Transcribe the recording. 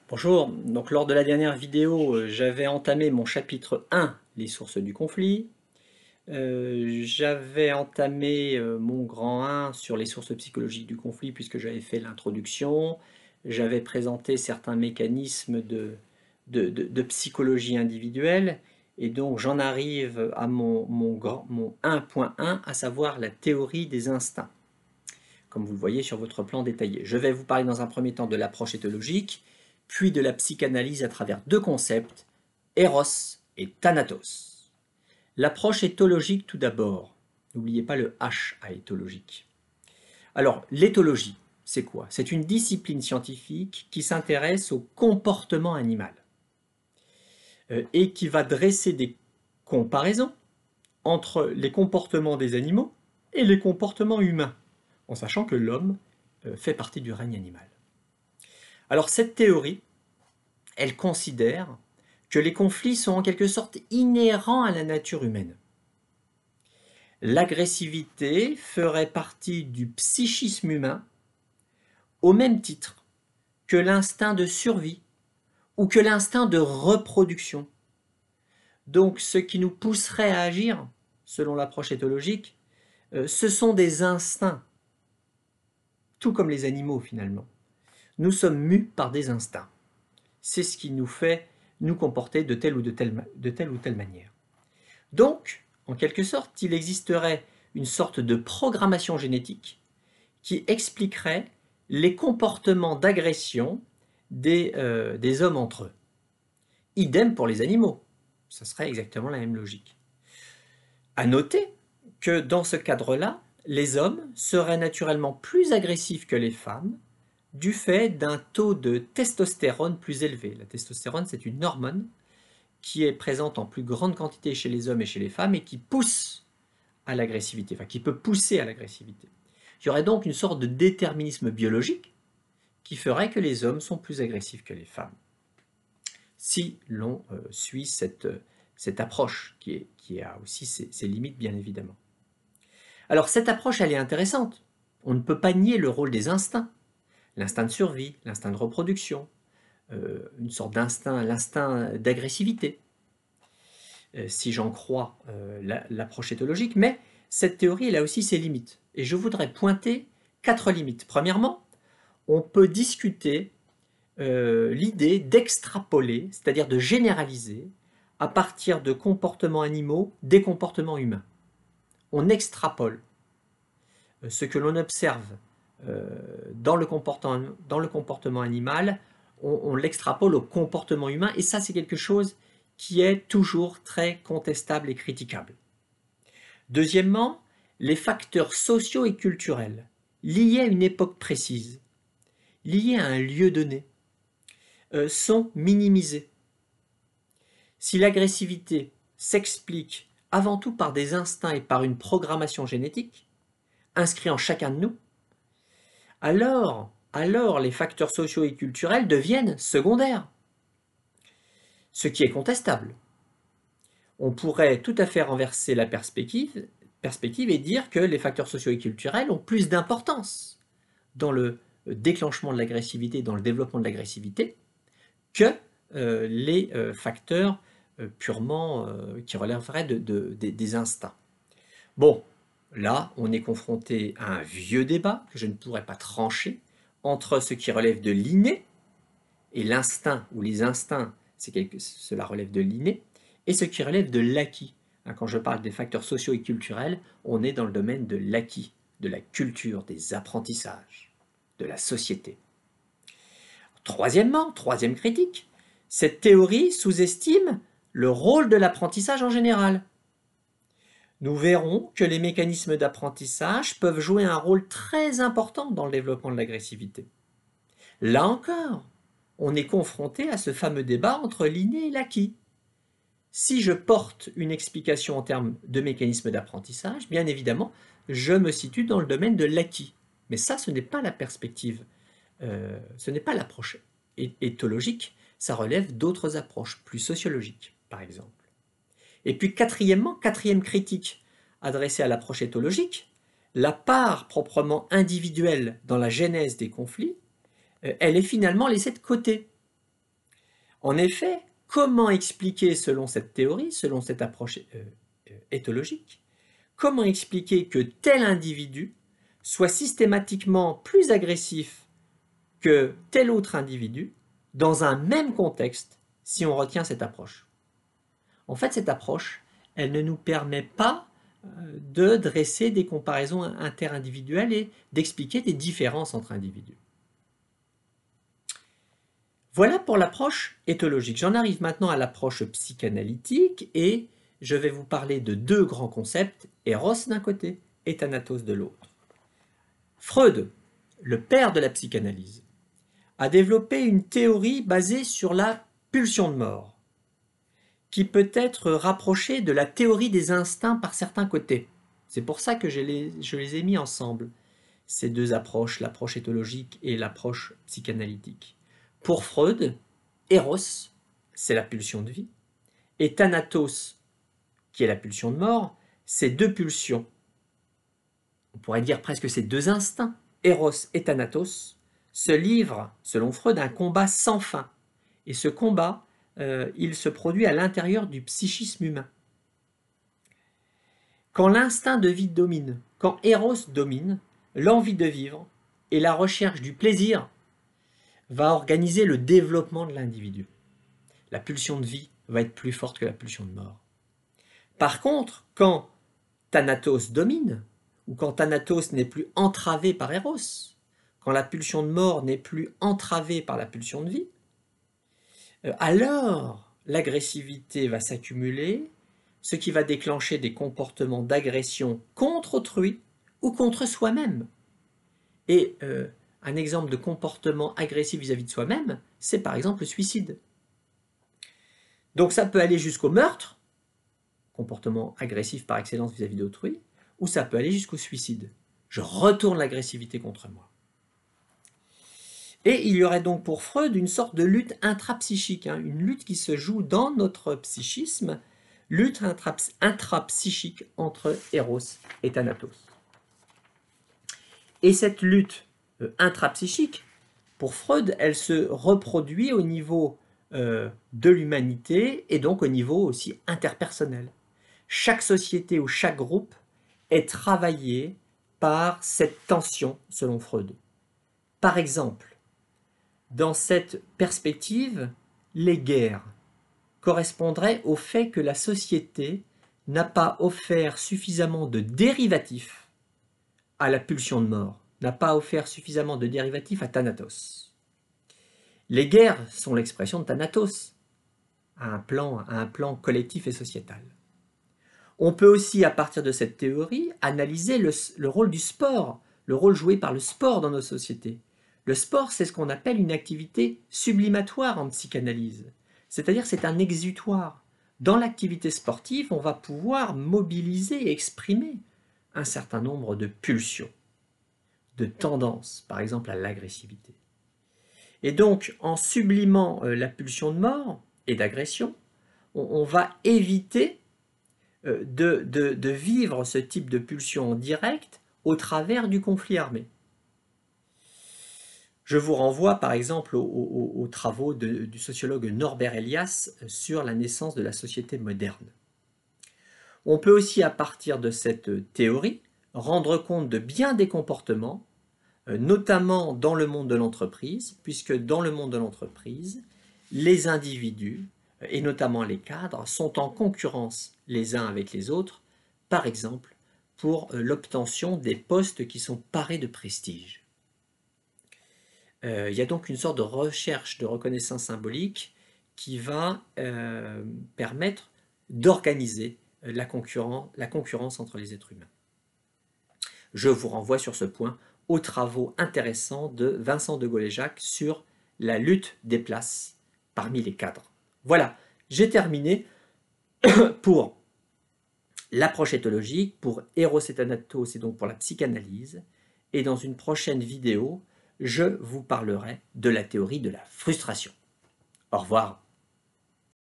Bonjour, donc lors de la dernière vidéo, j'avais entamé mon chapitre 1, les sources du conflit. J'avais entamé mon grand 1 sur les sources psychologiques du conflit puisque j'avais fait l'introduction. J'avais présenté certains mécanismes de psychologie individuelle. Et donc j'en arrive à mon 1.1, à savoir la théorie des instincts, comme vous le voyez sur votre plan détaillé. Je vais vous parler dans un premier temps de l'approche éthologique, puis de la psychanalyse à travers deux concepts, Eros et Thanatos. L'approche éthologique tout d'abord. N'oubliez pas le H à éthologique. Alors, l'éthologie, c'est quoi? C'est une discipline scientifique qui s'intéresse au comportement animal et qui va dresser des comparaisons entre les comportements des animaux et les comportements humains, en sachant que l'homme fait partie du règne animal. Alors cette théorie, elle considère que les conflits sont en quelque sorte inhérents à la nature humaine. L'agressivité ferait partie du psychisme humain au même titre que l'instinct de survie ou que l'instinct de reproduction. Donc ce qui nous pousserait à agir, selon l'approche éthologique, ce sont des instincts, tout comme les animaux finalement. Nous sommes mus par des instincts. C'est ce qui nous fait nous comporter de telle ou telle manière. Donc, en quelque sorte, il existerait une sorte de programmation génétique qui expliquerait les comportements d'agression des hommes entre eux. Idem pour les animaux. Ça serait exactement la même logique. À noter que dans ce cadre-là, les hommes seraient naturellement plus agressifs que les femmes du fait d'un taux de testostérone plus élevé. La testostérone, c'est une hormone qui est présente en plus grande quantité chez les hommes et chez les femmes et qui pousse à l'agressivité, enfin qui peut pousser à l'agressivité. Il y aurait donc une sorte de déterminisme biologique qui ferait que les hommes sont plus agressifs que les femmes. Si l'on suit cette approche qui a aussi ses limites bien évidemment. Alors cette approche, elle est intéressante. On ne peut pas nier le rôle des instincts. L'instinct de survie, l'instinct de reproduction, une sorte d'instinct, l'instinct d'agressivité, si j'en crois l'approche éthologique, mais cette théorie, elle a aussi ses limites. Et je voudrais pointer 4 limites. Premièrement, on peut discuter l'idée d'extrapoler, c'est-à-dire de généraliser, à partir de comportements animaux, des comportements humains. On extrapole ce que l'on observe dans le comportement animal, on l'extrapole au comportement humain, et ça c'est quelque chose qui est toujours très contestable et critiquable. Deuxièmement, les facteurs sociaux et culturels liés à une époque précise, liés à un lieu donné, sont minimisés. Si l'agressivité s'explique avant tout par des instincts et par une programmation génétique, inscrits en chacun de nous, alors les facteurs sociaux et culturels deviennent secondaires, ce qui est contestable. On pourrait tout à fait renverser la perspective et dire que les facteurs sociaux et culturels ont plus d'importance dans le déclenchement de l'agressivité, dans le développement de l'agressivité, que les facteurs purement qui relèveraient des instincts. Bon, là, on est confronté à un vieux débat que je ne pourrais pas trancher entre ce qui relève de l'inné, et l'instinct ou les instincts, cela relève de l'inné, et ce qui relève de l'acquis. Quand je parle des facteurs sociaux et culturels, on est dans le domaine de l'acquis, de la culture, des apprentissages, de la société. Troisièmement, troisième critique, cette théorie sous-estime le rôle de l'apprentissage en général. Nous verrons que les mécanismes d'apprentissage peuvent jouer un rôle très important dans le développement de l'agressivité. Là encore, on est confronté à ce fameux débat entre l'inné et l'acquis. Si je porte une explication en termes de mécanismes d'apprentissage, bien évidemment, je me situe dans le domaine de l'acquis. Mais ça, ce n'est pas la perspective, ce n'est pas l'approche éthologique, ça relève d'autres approches, plus sociologiques, par exemple. Et puis quatrièmement, quatrième critique adressée à l'approche éthologique, la part proprement individuelle dans la genèse des conflits, elle est finalement laissée de côté. En effet, comment expliquer selon cette théorie, selon cette approche éthologique, comment expliquer que tel individu soit systématiquement plus agressif que tel autre individu dans un même contexte si on retient cette approche? En fait, cette approche, elle ne nous permet pas de dresser des comparaisons interindividuelles et d'expliquer des différences entre individus. Voilà pour l'approche éthologique. J'en arrive maintenant à l'approche psychanalytique et je vais vous parler de deux grands concepts, Eros d'un côté et Thanatos de l'autre. Freud, le père de la psychanalyse, a développé une théorie basée sur la pulsion de mort, qui peut être rapprochée de la théorie des instincts par certains côtés. C'est pour ça que je les ai mis ensemble, ces deux approches, l'approche éthologique et l'approche psychanalytique. Pour Freud, Eros, c'est la pulsion de vie, et Thanatos, qui est la pulsion de mort, c'est deux pulsions. On pourrait dire presque ces deux instincts, Eros et Thanatos, se livrent, selon Freud, un combat sans fin. Et ce combat, il se produit à l'intérieur du psychisme humain. Quand l'instinct de vie domine, quand Eros domine, l'envie de vivre et la recherche du plaisir va organiser le développement de l'individu. La pulsion de vie va être plus forte que la pulsion de mort. Par contre, quand Thanatos domine, ou quand Thanatos n'est plus entravé par Eros, quand la pulsion de mort n'est plus entravée par la pulsion de vie, alors l'agressivité va s'accumuler, ce qui va déclencher des comportements d'agression contre autrui ou contre soi-même. Et un exemple de comportement agressif vis-à-vis de soi-même, c'est par exemple le suicide. Donc ça peut aller jusqu'au meurtre, comportement agressif par excellence vis-à-vis d'autrui, ou ça peut aller jusqu'au suicide. Je retourne l'agressivité contre moi. Et il y aurait donc pour Freud une sorte de lutte intrapsychique, une lutte qui se joue dans notre psychisme, lutte intrapsychique entre Eros et Thanatos. Et cette lutte intrapsychique, pour Freud, elle se reproduit au niveau de l'humanité et donc au niveau aussi interpersonnel. Chaque société ou chaque groupe est travaillé par cette tension, selon Freud. Par exemple, dans cette perspective, les guerres correspondraient au fait que la société n'a pas offert suffisamment de dérivatifs à la pulsion de mort, n'a pas offert suffisamment de dérivatifs à Thanatos. Les guerres sont l'expression de Thanatos, à un plan collectif et sociétal. On peut aussi, à partir de cette théorie, analyser le rôle du sport, le rôle joué par le sport dans nos sociétés. Le sport, c'est ce qu'on appelle une activité sublimatoire en psychanalyse, c'est-à-dire c'est un exutoire. Dans l'activité sportive, on va pouvoir mobiliser et exprimer un certain nombre de pulsions, de tendances, par exemple à l'agressivité. Et donc, en sublimant la pulsion de mort et d'agression, on va éviter de vivre ce type de pulsion en direct au travers du conflit armé. Je vous renvoie par exemple aux travaux du sociologue Norbert Elias sur la naissance de la société moderne. On peut aussi, à partir de cette théorie, rendre compte de bien des comportements, notamment dans le monde de l'entreprise, puisque dans le monde de l'entreprise, les individus, et notamment les cadres, sont en concurrence les uns avec les autres, par exemple pour l'obtention des postes qui sont parés de prestige. Il y a donc une sorte de recherche de reconnaissance symbolique qui va permettre d'organiser la concurrence entre les êtres humains. Je vous renvoie sur ce point aux travaux intéressants de Vincent de Gaulle-Jacques sur la lutte des places parmi les cadres. Voilà, j'ai terminé pour l'approche éthologique, pour Eros et Thanatos et donc pour la psychanalyse. Et dans une prochaine vidéo, je vous parlerai de la théorie de la frustration. Au revoir.